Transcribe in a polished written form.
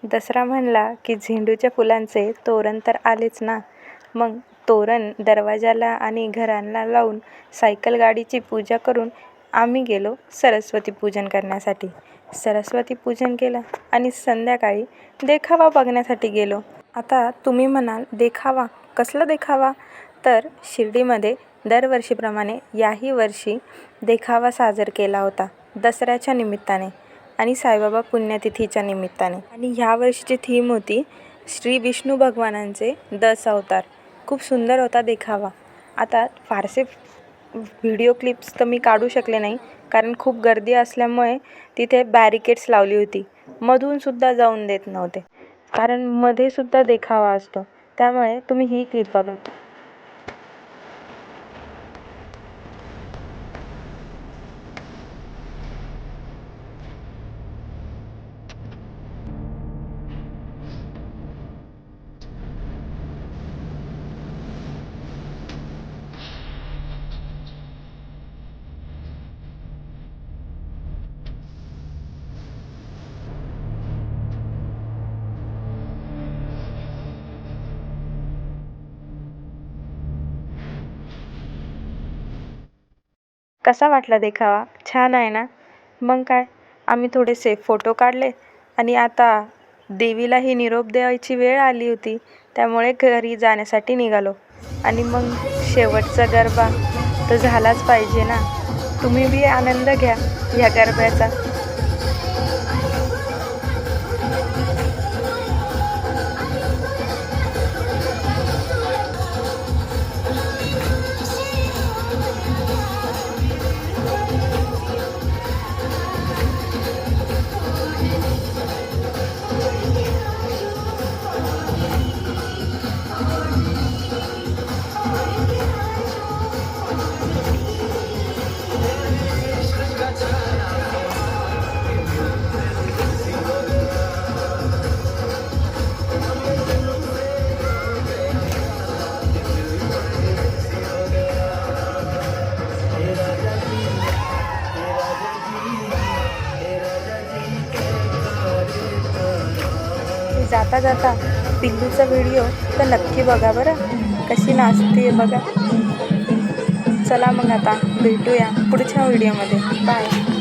दसरा म्हणला की झेंडूच्या फुलांचे तोरण तर आलेच ना. मग तोरण दरवाजाला आणि घरांना लावून सायकल गाडीची पूजा करून आम्ही गेलो सरस्वती पूजन करण्यासाठी. सरस्वती पूजन केलं आणि संध्याकाळी देखावा बघण्यासाठी गेलो. आता तुम्ही म्हणाल, देखावा? कसला देखावा? तर शिर्डीमध्ये दरवर्षीप्रमाणे याही वर्षी देखावा साजरा केला होता दसऱ्याच्या निमित्ताने आणि साईबाबा पुण्यतिथीच्या निमित्ताने. आणि ह्या वर्षीची थीम होती श्री विष्णू भगवानांचे 10 अवतार. खूप सुंदर होता देखावा. आता फारसे व्हिडिओ क्लिप्स तर मी काढू शकले नाही, कारण खूप गर्दी असल्यामुळे तिथे बॅरिकेड्स लावली होती. मधूनसुद्धा जाऊन देत नव्हते, कारण मध्येसुद्धा देखावा असतो. त्यामुळे तुम्ही ही क्लिप बघा. कसा वाटला देखावा? छान आहे ना? मग काय, आम्ही थोडेसे फोटो काढले आणि आता देवीलाही निरोप द्यायची वेळ आली होती, त्यामुळे घरी जाण्यासाठी निघालो. आणि मग शेवटचा गरबा तर झालाच पाहिजे ना. तुम्ही बी आनंद घ्या या गरब्याचा. जाता जाता पिल्लूचा व्हिडिओ तर नक्की बघा बरं, कशी नाचते बघा. चला मग आता भेटूया पुढच्या व्हिडिओमध्ये. बाय.